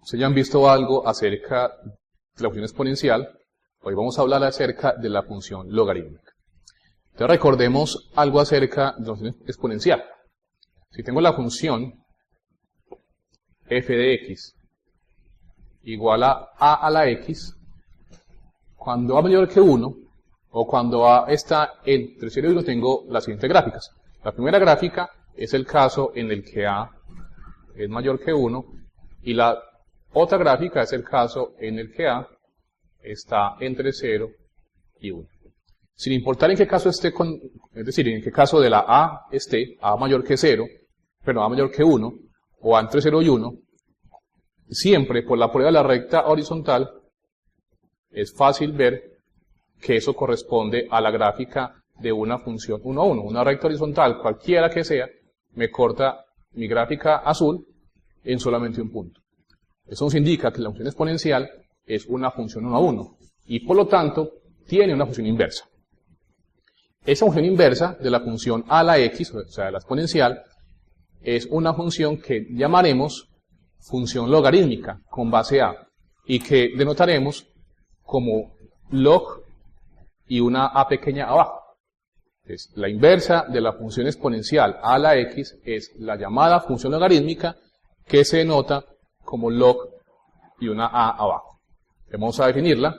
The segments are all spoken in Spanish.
Ustedes ya han visto algo acerca de la función exponencial. Hoy vamos a hablar acerca de la función logarítmica. Entonces recordemos algo acerca de la función exponencial. Si tengo la función f de x igual a la x, cuando a mayor que 1, o cuando a está entre 0 y 1, tengo las siguientes gráficas. La primera gráfica es el caso en el que a es mayor que 1, y la otra gráfica es el caso en el que a está entre 0 y 1. Sin importar en qué caso esté es decir, en qué caso de la a esté, a mayor que 0, pero a mayor que 1, o a entre 0 y 1, siempre por la prueba de la recta horizontal es fácil ver que eso corresponde a la gráfica de una función 1 a 1. Una recta horizontal, cualquiera que sea, me corta mi gráfica azul en solamente un punto. Eso nos indica que la función exponencial es una función 1 a 1 y por lo tanto tiene una función inversa. Esa función inversa de la función a la x, o sea, de la exponencial, es una función que llamaremos función logarítmica con base a y que denotaremos como log y una a pequeña abajo. Entonces, la inversa de la función exponencial a la x es la llamada función logarítmica que se denota como log y una a abajo. Vamos a definirla.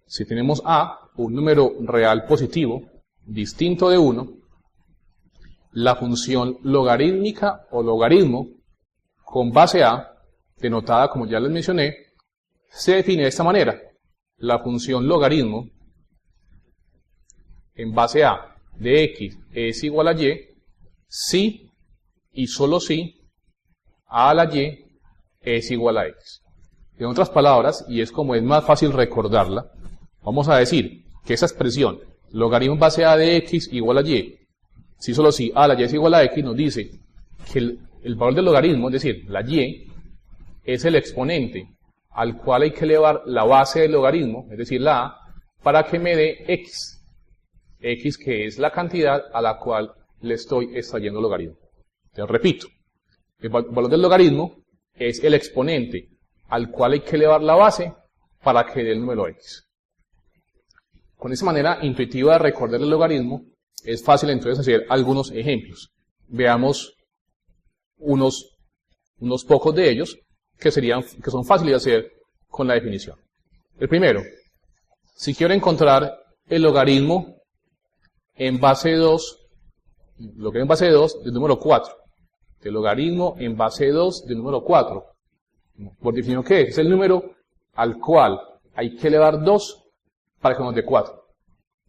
Si tenemos a, un número real positivo, distinto de 1, la función logarítmica o logaritmo con base a, denotada como ya les mencioné, se define de esta manera. La función logaritmo en base a de x es igual a y si y solo si a la y es igual a x. En otras palabras, y es como es más fácil recordarla, vamos a decir que esa expresión logaritmo en base a de x igual a y, si solo si a la y es igual a x, nos dice que el valor del logaritmo, es decir, la y, es el exponente al cual hay que elevar la base del logaritmo, es decir, la a, para que me dé x. X que es la cantidad a la cual le estoy extrayendo logaritmo. Entonces, repito, el valor del logaritmo es el exponente al cual hay que elevar la base para que dé el número x. Con esa manera intuitiva de recordar el logaritmo, es fácil entonces hacer algunos ejemplos. Veamos unos pocos de ellos que son fáciles de hacer con la definición. El primero, si quiero encontrar el logaritmo en base 2, logaritmo en base 2 del número 4. El logaritmo en base 2 del número 4. Por definición, ¿qué es? Es el número al cual hay que elevar 2 para que nos dé 4.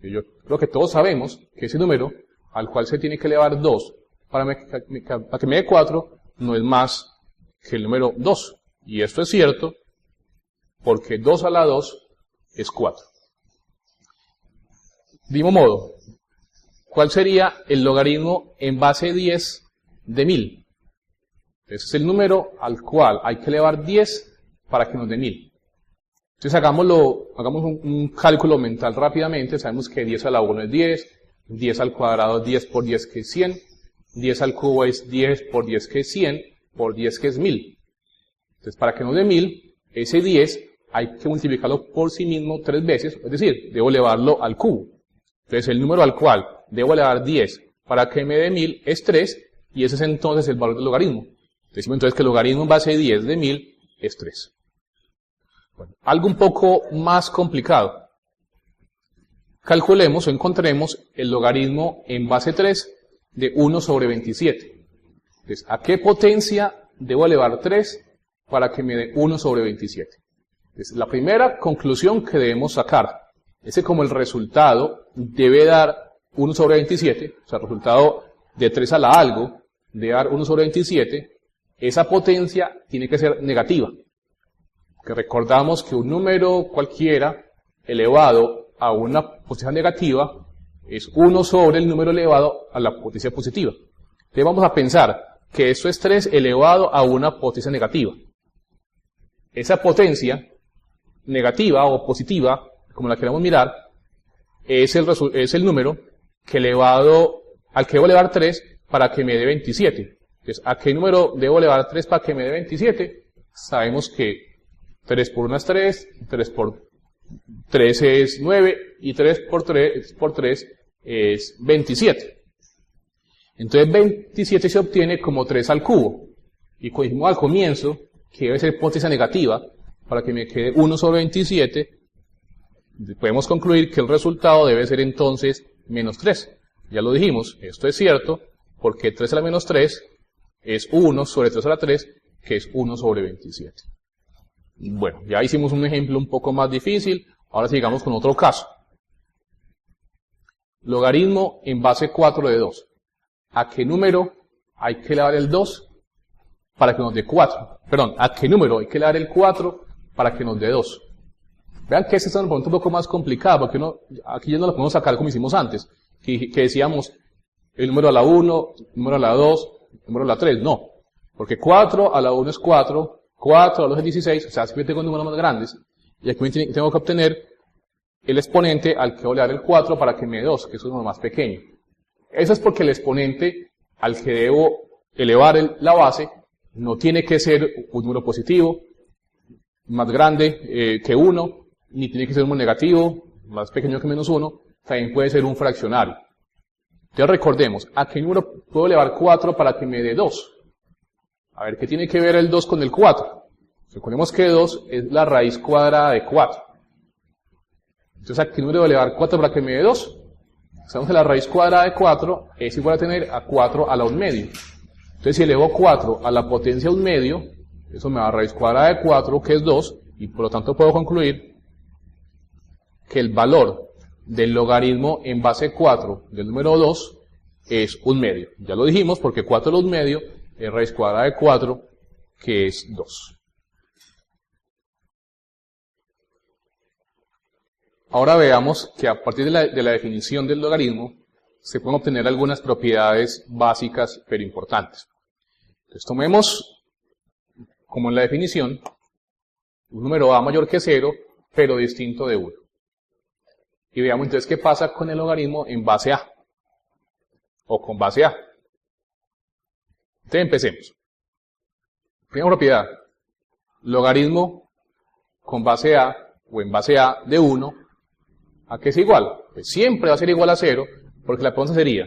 Yo creo que todos sabemos que ese número al cual se tiene que elevar 2 para que me dé 4 no es más que el número 2. Y esto es cierto porque 2 a la 2 es 4. De mismo modo, ¿cuál sería el logaritmo en base 10 de 1000? Ese es el número al cual hay que elevar 10 para que nos dé 1000. Entonces hagamos un cálculo mental rápidamente. Sabemos que 10 a la 1 es 10, 10 al cuadrado es 10 por 10 que es 100, 10 al cubo es 10 por 10 que es 100, por 10 que es 1000. Entonces para que nos dé 1000, ese 10 hay que multiplicarlo por sí mismo 3 veces, es decir, debo elevarlo al cubo. Entonces el número al cual debo elevar 10 para que me dé 1000 es 3, y ese es entonces el valor del logaritmo. Decimos entonces que el logaritmo en base 10 de 1000 es 3. Bueno, algo un poco más complicado. Calculemos o encontremos el logaritmo en base 3 de 1 sobre 27. Entonces, ¿a qué potencia debo elevar 3 para que me dé 1 sobre 27? Entonces, la primera conclusión que debemos sacar es que como el resultado debe dar 1 sobre 27, o sea, el resultado de 3 a la algo debe dar 1 sobre 27, esa potencia tiene que ser negativa. Que recordamos que un número cualquiera elevado a una potencia negativa es 1 sobre el número elevado a la potencia positiva. Entonces vamos a pensar que esto es 3 elevado a una potencia negativa. Esa potencia negativa o positiva, como la queramos mirar, es el número que al que debo elevar 3 para que me dé 27. Entonces, ¿a qué número debo elevar 3 para que me dé 27? sabemos que 3 por 1 es 3, 3 por 3 es 9 y 3 por 3 es 27. Entonces 27 se obtiene como 3 al cubo. Y como dijimos al comienzo, que debe ser potencia negativa, para que me quede 1 sobre 27, podemos concluir que el resultado debe ser entonces menos 3. Ya lo dijimos, esto es cierto, porque 3 a la menos 3 es 1 sobre 3 a la 3, que es 1 sobre 27. Bueno, ya hicimos un ejemplo un poco más difícil, ahora sigamos con otro caso. Logaritmo en base 4 de 2. ¿A qué número hay que elevar el 2 para que nos dé 4? Perdón, ¿a qué número hay que elevar el 4 para que nos dé 2? Vean que este es un poco más complicado, porque aquí ya no lo podemos sacar como hicimos antes, que decíamos el número a la 1, el número a la 2, el número a la 3. No, porque 4 a la 1 es 4, 4 a la 2 es 16, o sea, siempre tengo números más grandes, y aquí tengo que obtener el exponente al que voy a dar el 4 para que me dé 2, que es un número más pequeño. Eso es porque el exponente al que debo elevar la base no tiene que ser un número positivo, más grande que 1, ni tiene que ser un número negativo, más pequeño que menos 1, también puede ser un fraccionario. Entonces recordemos, ¿a qué número puedo elevar 4 para que me dé 2? A ver, ¿qué tiene que ver el 2 con el 4? Recordemos que 2 es la raíz cuadrada de 4. Entonces, ¿a qué número debo elevar 4 para que me dé 2? Sabemos que la raíz cuadrada de 4 es igual a tener a 4 a la 1 medio. Entonces, si elevo 4 a la potencia 1 medio, eso me da raíz cuadrada de 4, que es 2, y por lo tanto puedo concluir que el valor del logaritmo en base 4 del número 2 es 1 medio. Ya lo dijimos, porque 4 a la 1 medio es raíz cuadrada de 4, que es 2. Ahora veamos que a partir de la definición del logaritmo se pueden obtener algunas propiedades básicas pero importantes. Entonces tomemos, como en la definición, un número a mayor que 0, pero distinto de 1. Y veamos entonces qué pasa con el logaritmo en base a, o con base a. Entonces empecemos. Primera propiedad, logaritmo con base a, o en base a de 1, ¿a qué es igual? Pues siempre va a ser igual a 0, porque la pregunta sería,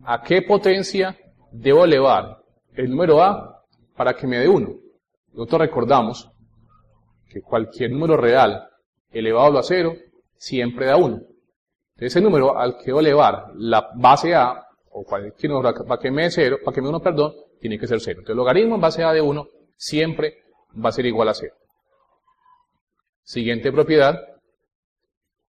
¿a qué potencia debo elevar el número a para que me dé 1? Nosotros recordamos que cualquier número real elevado a 0 siempre da 1. Entonces ese número al que debo elevar la base a, o cualquier número para que me dé 0, para que me dé 1, perdón, tiene que ser 0. Entonces el logaritmo en base a de 1 siempre va a ser igual a 0. Siguiente propiedad,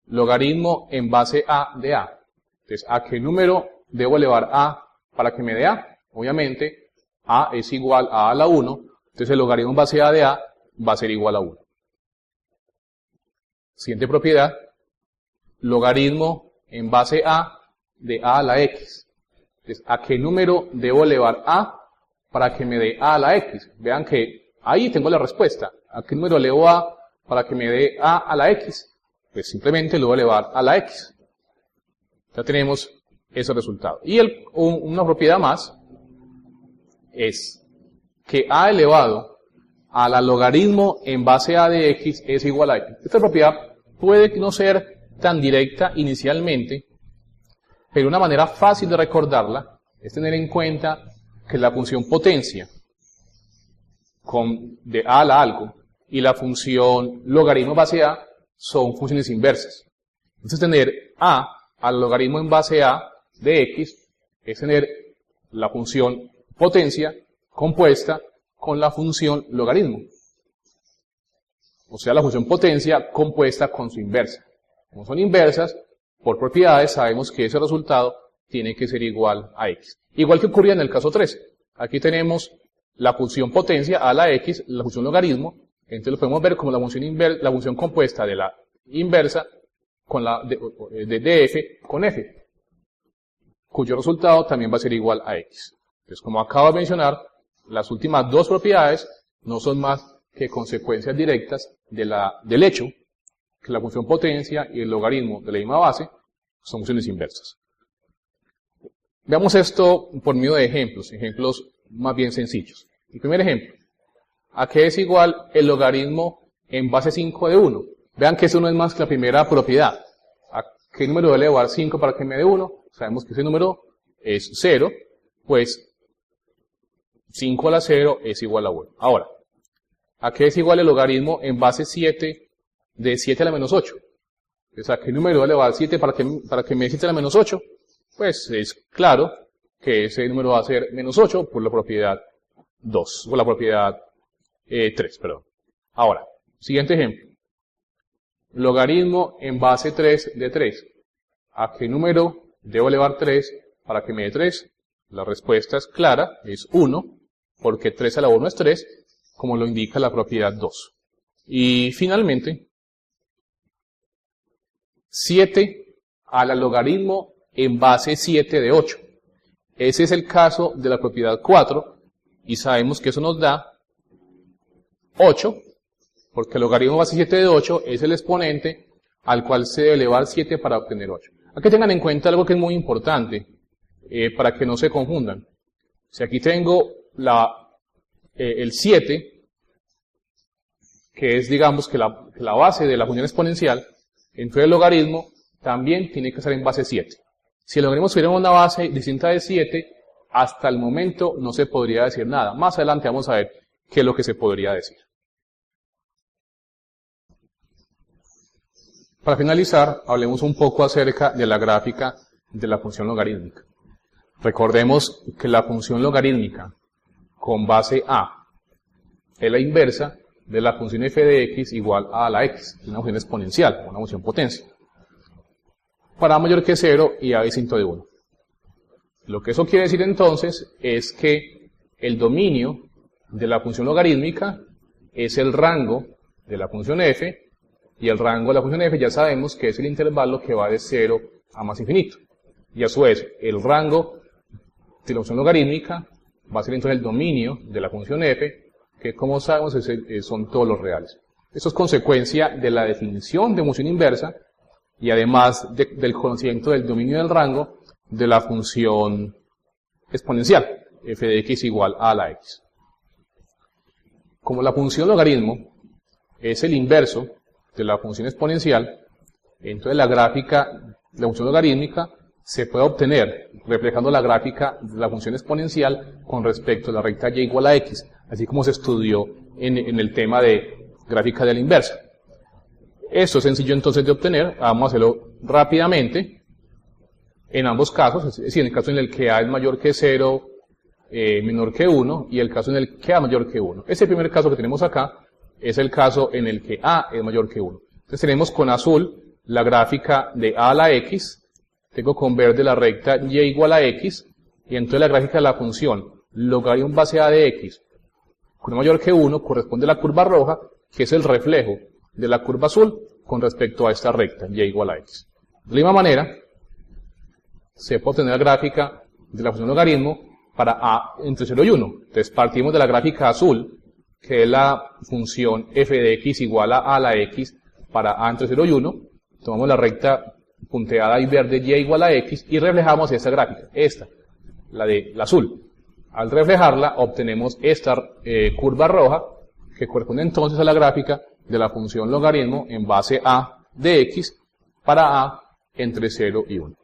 logaritmo en base a de a. Entonces, ¿a qué número debo elevar a para que me dé a? Obviamente, a es igual a la 1, entonces el logaritmo en base a de a va a ser igual a 1. Siguiente propiedad, logaritmo en base a de a la x. Entonces, ¿a qué número debo elevar a para que me dé a la x? Vean que ahí tengo la respuesta. ¿A qué número elevo a para que me dé a la x? Pues simplemente lo voy a elevar a la x. Ya tenemos ese resultado. Y una propiedad más es que a elevado a la logaritmo en base a de x es igual a x. Esta propiedad puede no ser tan directa inicialmente, pero una manera fácil de recordarla es tener en cuenta que la función potencia de a la algo y la función logaritmo base a son funciones inversas. Entonces tener a al logaritmo en base a de x es tener la función potencia compuesta con la función logaritmo. O sea, la función potencia compuesta con su inversa. Como son inversas, por propiedades sabemos que ese resultado tiene que ser igual a x. Igual que ocurría en el caso 3. Aquí tenemos la función potencia a la x, la función logaritmo. Entonces lo podemos ver como la función compuesta de la inversa con la de f con f, cuyo resultado también va a ser igual a x. Entonces, como acabo de mencionar, las últimas dos propiedades no son más que consecuencias directas del hecho que la función potencia y el logaritmo de la misma base son funciones inversas. Veamos esto por medio de ejemplos más bien sencillos. El primer ejemplo, ¿A qué es igual el logaritmo en base 5 de 1? Vean que eso no es más que la primera propiedad. ¿A qué número debe elevar 5 para que me dé 1? Sabemos que ese número es 0, pues 5 a la 0 es igual a 1. Ahora, ¿a qué es igual el logaritmo en base 7 de 7 a la menos 8? Entonces, ¿a qué número debe elevar 7 para que me dé 7 a la menos 8? Pues es claro que ese número va a ser menos 8 por la propiedad 2, por la propiedad 3, perdón. Ahora, siguiente ejemplo. Logaritmo en base 3 de 3. ¿A qué número debo elevar 3 para que me dé 3? La respuesta es clara, es 1, porque 3 a la 1 es 3, como lo indica la propiedad 2. Y finalmente, 7 a la logaritmo en base 7 de 8. Ese es el caso de la propiedad 4, y sabemos que eso nos da 8, porque el logaritmo base 7 de 8 es el exponente al cual se debe elevar 7 para obtener 8. Aquí tengan en cuenta algo que es muy importante, para que no se confundan. Si aquí tengo el 7, que es, digamos, que la base de la función exponencial, entonces el logaritmo también tiene que estar en base 7. Si el logaritmo tuviera una base distinta de 7, hasta el momento no se podría decir nada. Más adelante vamos a ver qué es lo que se podría decir. Para finalizar, hablemos un poco acerca de la gráfica de la función logarítmica. Recordemos que la función logarítmica con base a es la inversa de la función f de x igual a la x, una función exponencial, una función potencia, para a mayor que 0 y a distinto de 1. Lo que eso quiere decir entonces es que el dominio de la función logarítmica es el rango de la función f, y el rango de la función f ya sabemos que es el intervalo que va de 0 a más infinito. Y a su vez, el rango de la función logarítmica va a ser entonces el dominio de la función f, que como sabemos son todos los reales. Esto es consecuencia de la definición de función inversa y además del conocimiento del dominio del rango de la función exponencial, f de x igual a la x. Como la función logaritmo es el inverso de la función exponencial, entonces la gráfica de la función logarítmica se puede obtener reflejando la gráfica de la función exponencial con respecto a la recta y igual a x, así como se estudió en el tema de gráfica de la inversa. Esto es sencillo entonces de obtener, vamos a hacerlo rápidamente. En ambos casos, es decir, en el caso en el que a es mayor que 0, menor que 1, y el caso en el que a es mayor que 1. Este primer caso que tenemos acá es el caso en el que a es mayor que 1. Entonces tenemos con azul la gráfica de a la x, tengo con verde la recta y igual a x, y entonces la gráfica de la función logaritmo base a de x con mayor que 1 corresponde a la curva roja, que es el reflejo de la curva azul con respecto a esta recta y igual a x. De la misma manera, se puede obtener la gráfica de la función logaritmo para a entre 0 y 1. Entonces partimos de la gráfica azul, que es la función f de x igual a la x para a entre 0 y 1, tomamos la recta punteada y verde y igual a x y reflejamos esta gráfica, esta, la de la azul. Al reflejarla obtenemos esta curva roja, que corresponde entonces a la gráfica de la función logaritmo en base a de x para a entre 0 y 1.